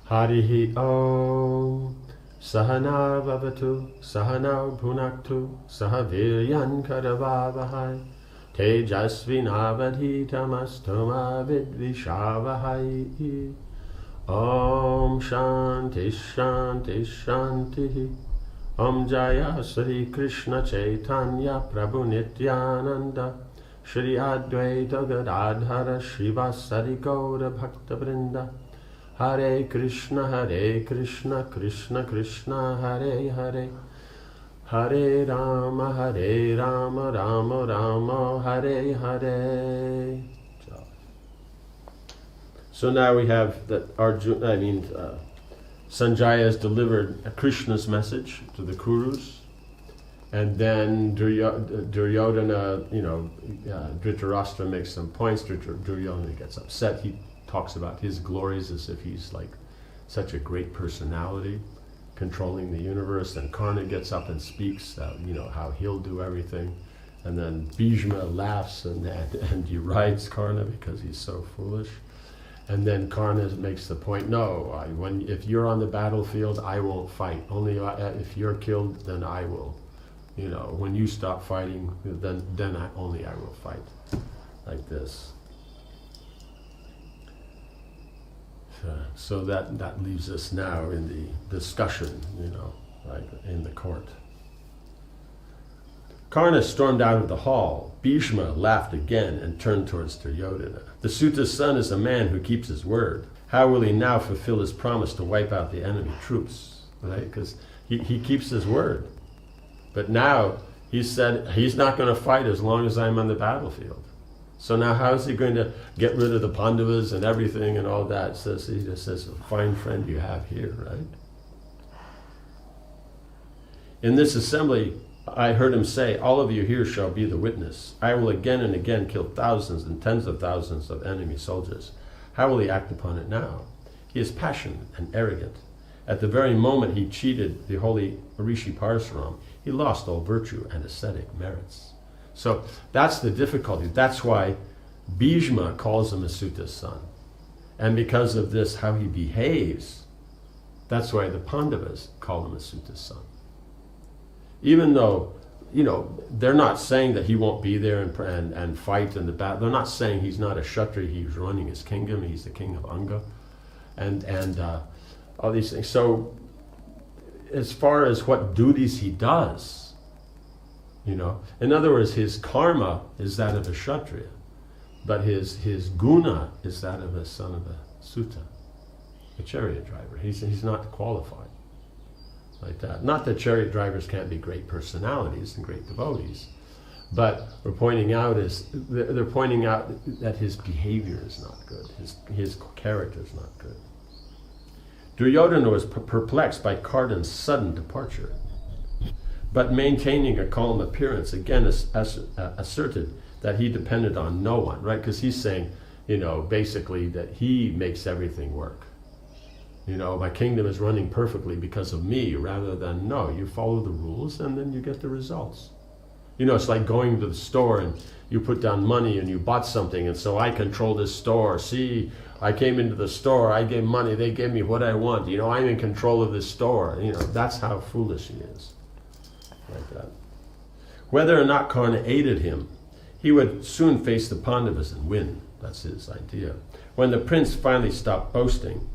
Harihi Om. Sahana Vavatu, Sahana Bhunaktu, Sahaviryan Karavavahai, Tejasvinavadhitamastoma Vidvishavahai. Om Shanti Shanti Shanti. Om Jaya Sri Krishna Chaitanya Prabhu Nityananda, Shri Advaita Gadadhara Srivasari Gaura Bhakta Vrinda. Hare Krishna, Krishna Krishna, Hare Hare, Hare Rama, Rama Rama, Hare Hare. So now we have that Sanjaya has delivered Krishna's message to the Kurus, and then Duryodhana, Dhritarashtra makes some points. Duryodhana gets upset. He talks about his glories as if he's like such a great personality controlling the universe. And Karna gets up and speaks, how he'll do everything. And then Bhishma laughs and derides Karna because he's so foolish. And then Karna makes the point, no, if you're on the battlefield, I won't fight. Only if you're killed, then I will. When you stop fighting, then I will fight. Like this. So that leaves us now in the discussion, in the court. Karna stormed out of the hall. Bhishma laughed again and turned towards Duryodhana. The Suta's son is a man who keeps his word. How will he now fulfill his promise to wipe out the enemy troops? Right? Because he keeps his word. But now he said he's not going to fight as long as I'm on the battlefield. So now how is he going to get rid of the Pandavas and everything and all that? He just says, fine friend you have here, right? In this assembly, I heard him say, all of you here shall be the witness. I will again and again kill thousands and tens of thousands of enemy soldiers. How will he act upon it now? He is passionate and arrogant. At the very moment he cheated the holy Rishi Parasuram, he lost all virtue and ascetic merits. So that's the difficulty. That's why Bhishma calls him a Suta's son. And because of this, how he behaves, that's why the Pandavas call him a Suta's son. Even though, they're not saying that he won't be there and fight in the battle. They're not saying he's not a Kshatriya, he's running his kingdom, he's the king of Anga, and all these things. So as far as what duties he does, in other words, his karma is that of a Kshatriya, but his guna is that of a son of a Suta, a chariot driver. He's not qualified like that. Not that chariot drivers can't be great personalities and great devotees, but they're pointing out that his behavior is not good. His character is not good. Duryodhana was perplexed by Karna's sudden departure, but maintaining a calm appearance, again asserted that he depended on no one, right? Because he's saying, basically that he makes everything work. My kingdom is running perfectly because of me, rather than, no, you follow the rules and then you get the results. It's like going to the store and you put down money and you bought something, and so I control this store. See, I came into the store, I gave money, they gave me what I want. I'm in control of this store. That's how foolish he is. Like that. Whether or not Karna aided him, he would soon face the Pandavas and win. That's his idea. When the prince finally stopped boasting,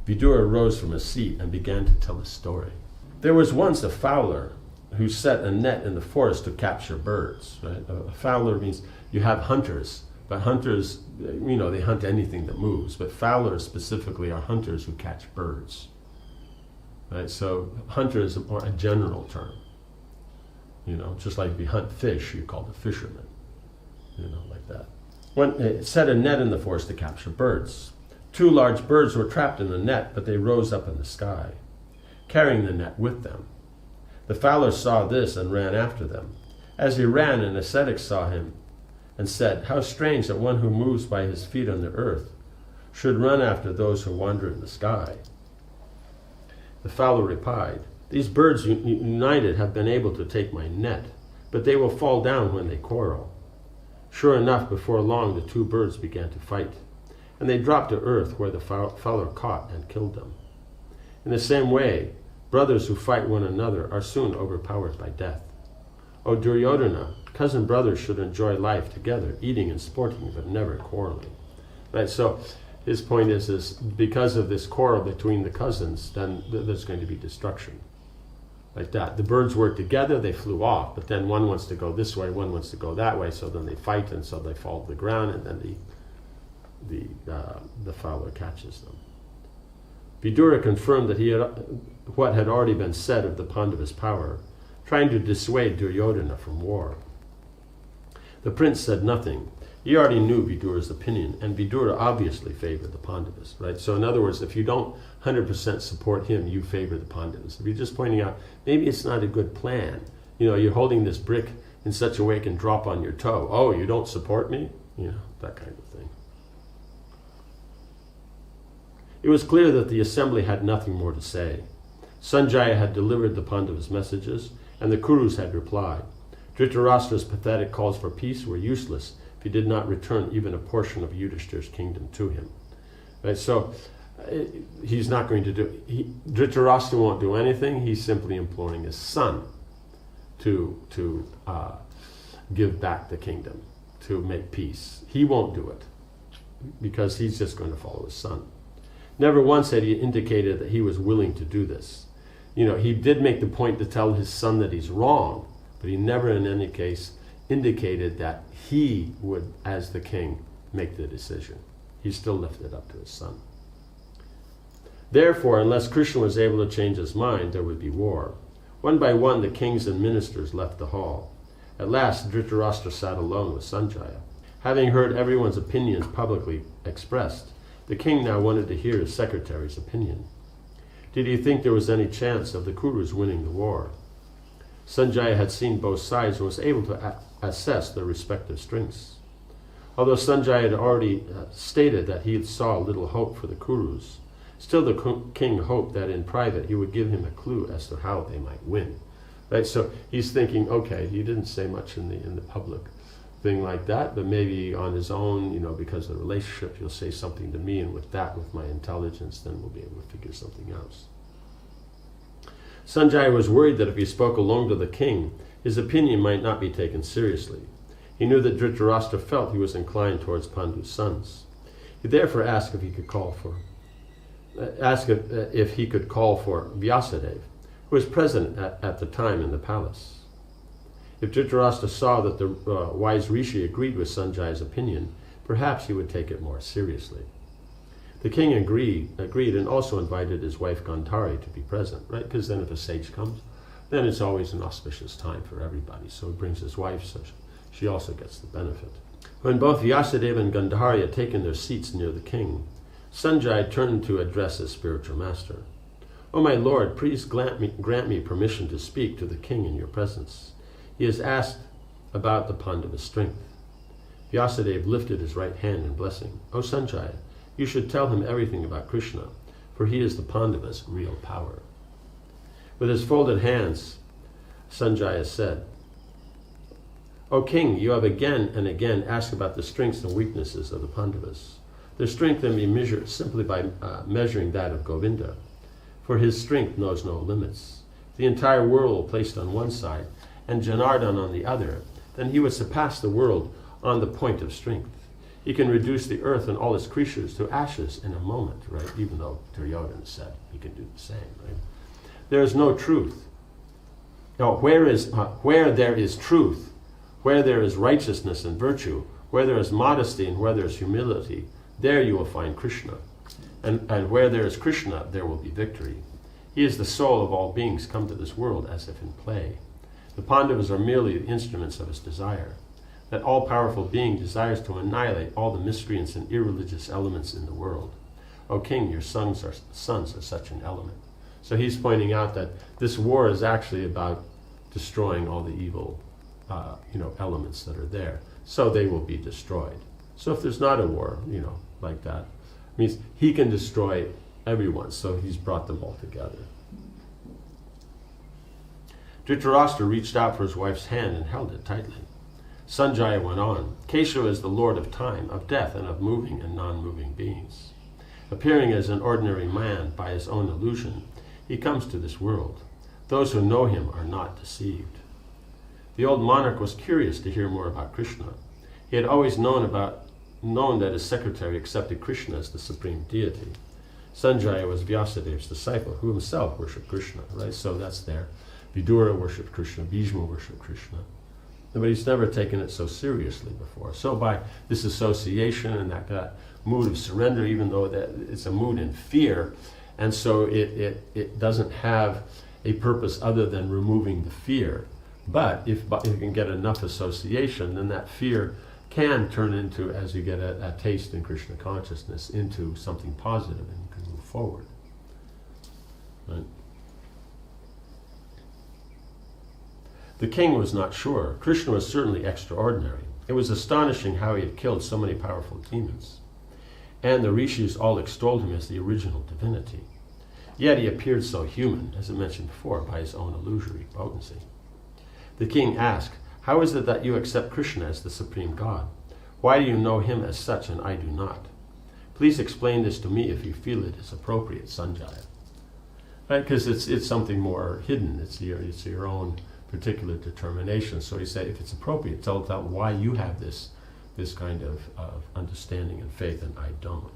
Vidura rose from his seat and began to tell a story. There was once a fowler who set a net in the forest to capture birds. Right? A fowler means you have hunters, but hunters, they hunt anything that moves, but fowlers specifically are hunters who catch birds. Right? So hunter is a general term. Just like if you hunt fish, you call the fisherman. Like that. When it set a net in the forest to capture birds. 2 large birds were trapped in the net, but they rose up in the sky, carrying the net with them. The fowler saw this and ran after them. As he ran, an ascetic saw him and said, "How strange that one who moves by his feet on the earth should run after those who wander in the sky." The fowler replied, "These birds united have been able to take my net, but they will fall down when they quarrel." Sure enough, before long the 2 birds began to fight, and they dropped to earth, where the fowler caught and killed them. In the same way, brothers who fight one another are soon overpowered by death. O Duryodhana, cousin brothers should enjoy life together, eating and sporting, but never quarreling. Right? So his point is because of this quarrel between the cousins, then there's going to be destruction. Like that. The birds work together, they flew off, but then one wants to go this way, one wants to go that way, so then they fight, and so they fall to the ground, and then the fowler catches them. Vidura confirmed that what had already been said of the Pandavas' power, trying to dissuade Duryodhana from war. The prince said nothing. He already knew Vidura's opinion, and Vidura obviously favored the Pandavas, right? So in other words, if you don't 100% support him, you favor the Pandavas. If you're just pointing out, maybe it's not a good plan. You're holding this brick in such a way it can drop on your toe. Oh, you don't support me? That kind of thing. It was clear that the assembly had nothing more to say. Sanjaya had delivered the Pandavas' messages, and the Kurus had replied. Dhritarashtra's pathetic calls for peace were useless if he did not return even a portion of Yudhishthira's kingdom to him. Right? So he's not going to do. Dhritarashtra won't do anything. He's simply imploring his son to give back the kingdom, to make peace. He won't do it because he's just going to follow his son. Never once had he indicated that he was willing to do this. He did make the point to tell his son that he's wrong, but he never in any case indicated that he would, as the king, make the decision. He still left it up to his son. Therefore, unless Krishna was able to change his mind, there would be war. One by one, the kings and ministers left the hall. At last, Dhritarashtra sat alone with Sanjaya. Having heard everyone's opinions publicly expressed, the king now wanted to hear his secretary's opinion. Did he think there was any chance of the Kurus winning the war? Sanjaya had seen both sides and was able to assess their respective strengths. Although Sanjaya had already stated that he saw little hope for the Kurus, still the king hoped that in private he would give him a clue as to how they might win. Right? So he's thinking, okay, he didn't say much in the public thing like that, but maybe on his own, because of the relationship, he'll say something to me, and with my intelligence, then we'll be able to figure something else. Sanjaya was worried that if he spoke alone to the king, his opinion might not be taken seriously. He knew that Dhritarashtra felt he was inclined towards Pandu's sons. He therefore asked if he could call for Vyasadeva, who was present at the time in the palace. If Dhritarashtra saw that the wise rishi agreed with Sanjaya's opinion, perhaps he would take it more seriously. The king agreed and also invited his wife Gandhari to be present, right? Because then if a sage comes, then it's always an auspicious time for everybody. So he brings his wife, so she also gets the benefit. When both Vyasadeva and Gandhari had taken their seats near the king, Sanjaya turned to address his spiritual master. "O my lord, please grant me permission to speak to the king in your presence. He has asked about the Pandava's strength." Vyasadeva lifted his right hand in blessing. "O Sanjaya, you should tell him everything about Krishna, for he is the Pandava's real power." With his folded hands, Sanjaya said, "O king, you have again and again asked about the strengths and weaknesses of the Pandavas. Their strength can be measured simply by measuring that of Govinda, for his strength knows no limits. If the entire world were placed on one side and Janardhan on the other, then he would surpass the world on the point of strength. He can reduce the earth and all its creatures to ashes in a moment," right? Even though Duryodhana said he can do the same, right? There is no truth. No, where there is truth, where there is righteousness and virtue, where there is modesty and where there is humility, there you will find Krishna. And where there is Krishna, there will be victory. He is the soul of all beings come to this world as if in play. The Pandavas are merely the instruments of his desire. That all-powerful being desires to annihilate all the miscreants and irreligious elements in the world. O king, your sons are such an element. So he's pointing out that this war is actually about destroying all the evil elements that are there. So they will be destroyed. So if there's not a war, like that, it means he can destroy everyone. So he's brought them all together. Dhritarashtra reached out for his wife's hand and held it tightly. Sanjaya went on, "Kesava is the lord of time, of death, and of moving and non-moving beings. Appearing as an ordinary man by his own illusion, he comes to this world. Those who know him are not deceived. The old monarch was curious to hear more about Krishna. He had always known that his secretary accepted Krishna as the supreme deity. Sanjaya was Vyasadev's disciple, who himself worshipped Krishna, right? So that's there. Vidura worshipped Krishna, Bhishma worshipped Krishna. But he's never taken it so seriously before. So by this association and that mood of surrender, even though that it's a mood in fear, and so it doesn't have a purpose other than removing the fear. But if you can get enough association, then that fear can turn into, as you get a taste in Krishna consciousness, into something positive, and you can move forward. Right? The king was not sure. Krishna was certainly extraordinary. It was astonishing how he had killed so many powerful demons. And the rishis all extolled him as the original divinity. Yet he appeared so human, as I mentioned before, by his own illusory potency. The king asked, "How is it that you accept Krishna as the supreme God? Why do you know him as such and I do not? Please explain this to me if you feel it is appropriate, Sanjaya." Right? Because it's something more hidden. It's your own particular determination. So he said, if it's appropriate, tell why you have this kind of understanding and faith and I don't.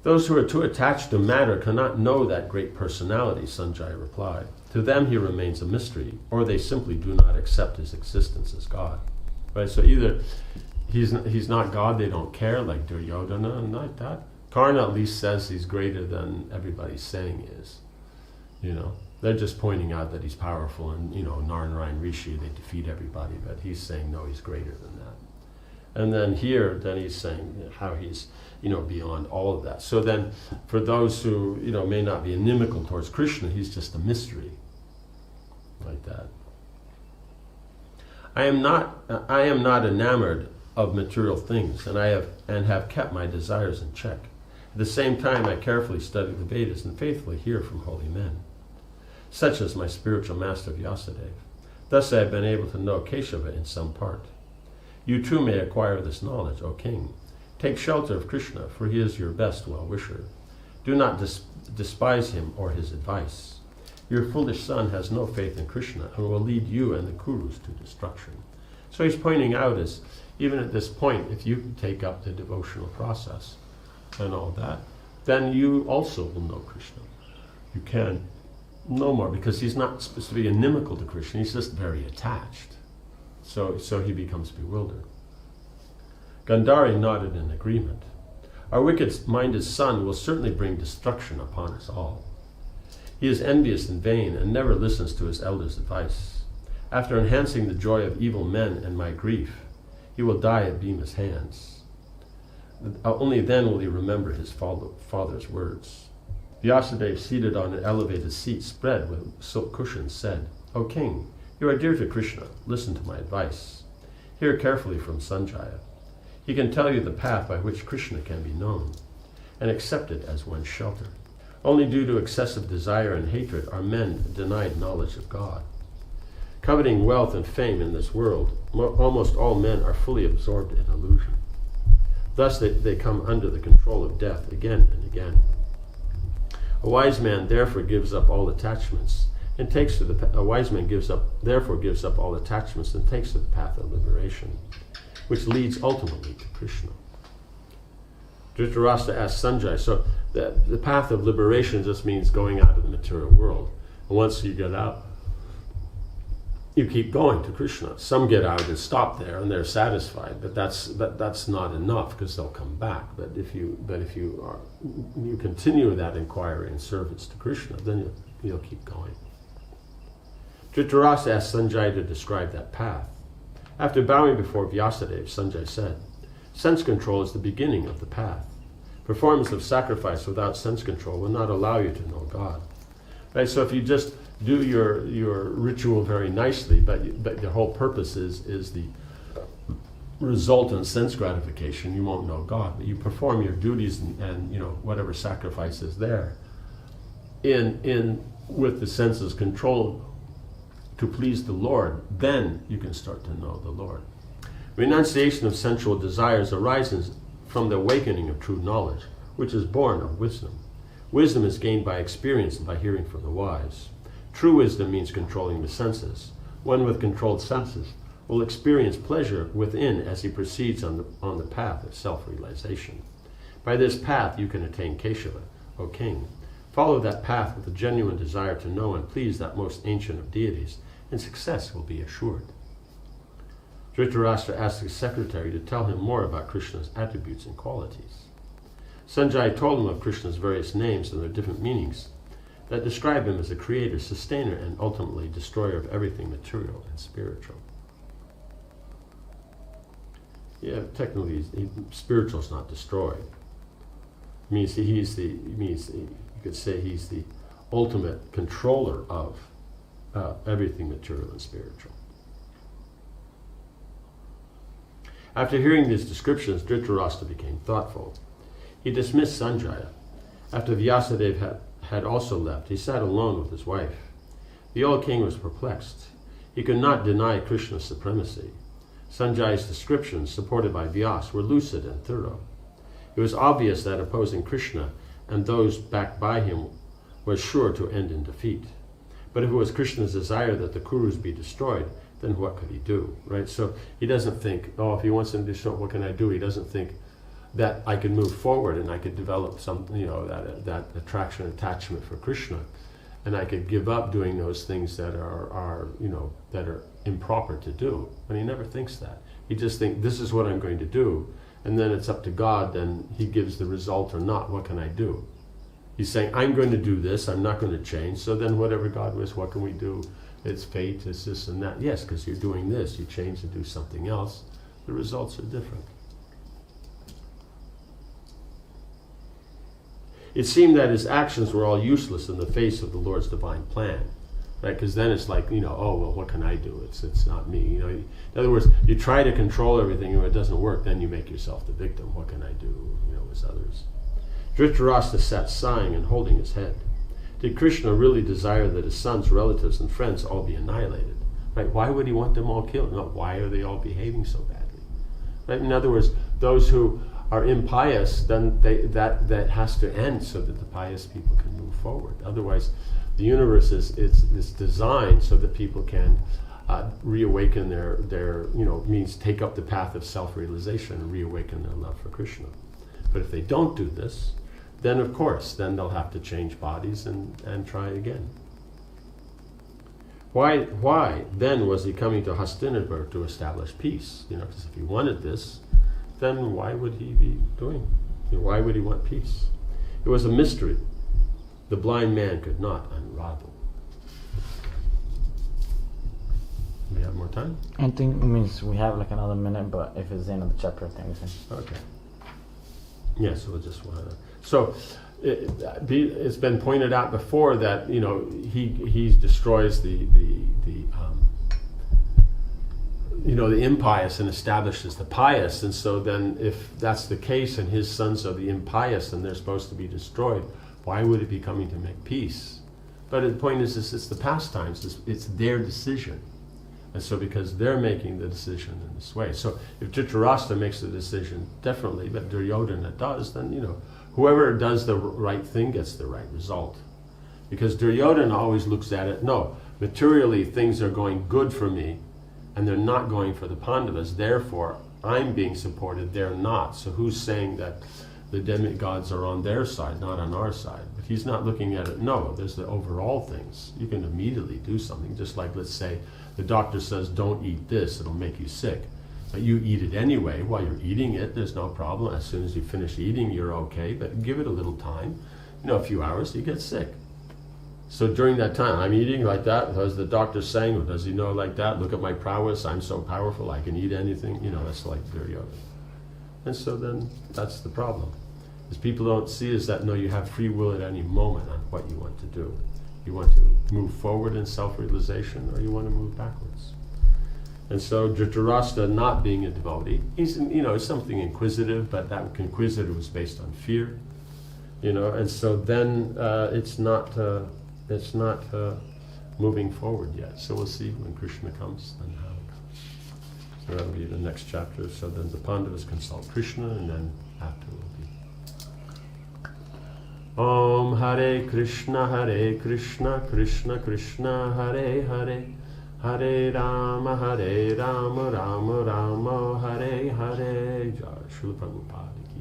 Those who are too attached to matter cannot know that great personality, Sanjaya replied. To them he remains a mystery, or they simply do not accept his existence as God. Right? So either he's not God, they don't care, like Duryodhana, and like that. Karna at least says he's greater than everybody's saying he is. They're just pointing out that he's powerful, and Narayana Rishi, they defeat everybody, but he's saying no, he's greater than that. And then here, he's saying how he's beyond all of that. So then, for those who may not be inimical towards Krishna, he's just a mystery, like that. I am not enamored of material things, and have kept my desires in check. At the same time, I carefully study the Vedas and faithfully hear from holy men, such as my spiritual master Vyasadeva. Thus I have been able to know Keshava in some part. You too may acquire this knowledge, O king. Take shelter of Krishna, for he is your best well-wisher. Do not despise him or his advice. Your foolish son has no faith in Krishna and will lead you and the Kurus to destruction. So he's pointing out is, even at this point, if you take up the devotional process and all that, then you also will know Krishna. You can know more, because he's not supposed to be inimical to Krishna, he's just very attached. So he becomes bewildered. Gandhari nodded in agreement. Our wicked-minded son will certainly bring destruction upon us all. He is envious and vain and never listens to his elders' advice. After enhancing the joy of evil men and my grief, he will die at Bhima's hands. Only then will he remember his father's words. Vyasadeva, seated on an elevated seat spread with silk cushions, said, O king, you are dear to Krishna. Listen to my advice. Hear carefully from Sanjaya. He can tell you the path by which Krishna can be known, and accept it as one's shelter. Only due to excessive desire and hatred are men denied knowledge of God. Coveting wealth and fame in this world, almost all men are fully absorbed in illusion. Thus they come under the control of death again and again. A wise man therefore gives up all attachments and takes to the therefore gives up all attachments and takes to the path of liberation, which leads ultimately to Krishna. Dhritarashtra asked Sanjaya, so the path of liberation just means going out of the material world. And once you get out, you keep going to Krishna. Some get out and stop there and they're satisfied, but that's not enough, because they'll come back. But if you continue that inquiry and service to Krishna, then you'll keep going. Dhritarashtra asked Sanjaya to describe that path. After bowing before Vyasadeva, Sanjaya said, sense control is the beginning of the path. Performance of sacrifice without sense control will not allow you to know God. Right? So if you just do your ritual very nicely, but the whole purpose is the resultant sense gratification, you won't know God. But you perform your duties and whatever sacrifice is there in with the senses controlled to please the Lord, then you can start to know the Lord. Renunciation of sensual desires arises from the awakening of true knowledge, which is born of wisdom. Wisdom is gained by experience and by hearing from the wise. True wisdom means controlling the senses. One with controlled senses will experience pleasure within as he proceeds on the path of self-realization. By this path you can attain Keshava, O king. Follow that path with a genuine desire to know and please that most ancient of deities, and success will be assured. Dhritarashtra asked his secretary to tell him more about Krishna's attributes and qualities. Sanjaya told him of Krishna's various names and their different meanings that describe him as a creator, sustainer, and ultimately destroyer of everything material and spiritual. Yeah, technically, spiritual is not destroyed. You could say he's the ultimate controller of everything material and spiritual. After hearing these descriptions, Dhritarashtra became thoughtful. He dismissed Sanjaya. After Vyasadeva had also left, he sat alone with his wife. The old king was perplexed. He could not deny Krishna's supremacy. Sanjaya's descriptions, supported by Vyas, were lucid and thorough. It was obvious that opposing Krishna and those backed by him was sure to end in defeat. But if it was Krishna's desire that the Kurus be destroyed, then what could he do, right? So he doesn't think, oh, if he wants them to destroy, what can I do? He doesn't think that I can move forward and I could develop some, that attraction, attachment for Krishna, and I could give up doing those things that are improper to do. But he never thinks that. He just thinks, this is what I'm going to do, and then it's up to God, then he gives the result or not. What can I do? He's saying, I'm going to do this, I'm not going to change, so then whatever God wills, what can we do? It's fate, it's this and that. Yes, because you're doing this, you change and do something else, the results are different. It seemed that his actions were all useless in the face of the Lord's divine plan, right? Because then it's like, oh, well, what can I do? It's not me. In other words, you try to control everything, and if it doesn't work, then you make yourself the victim. What can I do? As others. Dhritarashtra sat sighing and holding his head. Did Krishna really desire that his sons, relatives, and friends all be annihilated? Right? Why would he want them all killed? No, why are they all behaving so badly? Right? In other words, those who are impious, then that has to end so that the pious people can move forward. Otherwise, the universe is designed so that people can reawaken their means take up the path of self-realization and reawaken their love for Krishna. But if they don't do this, then of course, then they'll have to change bodies and try again. Why then was he coming to Hastinapur to establish peace? Because if he wanted this, then why would he be doing? Why would he want peace? It was a mystery. The blind man could not unravel. We have more time? I think it means we have like another minute, but if it's the end of the chapter, I think we can. Okay. Yes, we'll just want to. So it's been pointed out before that he destroys the impious and establishes the pious, and so then if that's the case and his sons are the impious and they're supposed to be destroyed, why would he be coming to make peace? But the point is it's the pastimes, it's their decision. And so because they're making the decision in this way. So if Dhritarashtra makes the decision differently, but Duryodhana does, then whoever does the right thing gets the right result. Because Duryodhana always looks at it, no, materially things are going good for me, and they're not going for the Pandavas, therefore I'm being supported, they're not. So who's saying that the demigods are on their side, not on our side? But he's not looking at it, no, there's the overall things. You can immediately do something, just like, let's say, the doctor says, don't eat this, it'll make you sick. But you eat it anyway. While you're eating it, there's no problem. As soon as you finish eating, you're okay, but give it a little time. A few hours, you get sick. So during that time, I'm eating like that, as the doctor's saying, or does he know like that? Look at my prowess, I'm so powerful, I can eat anything. That's like Duryodhana. And so then, that's the problem. Is people don't see is that, no, you have free will at any moment on what you want to do. You want to move forward in self-realization, or you want to move backwards. And so Dhritarashtra, not being a devotee, he's something inquisitive, but that inquisitive was based on fear, and so then it's not moving forward yet. So we'll see when Krishna comes, then how it comes. So that'll be the next chapter. So then the Pandavas consult Krishna, and then after will be Om Hare Krishna, Krishna Krishna, Hare Hare, Hare Rama, Rama Rama, Hare Hare. Jai Srila Prabhupada.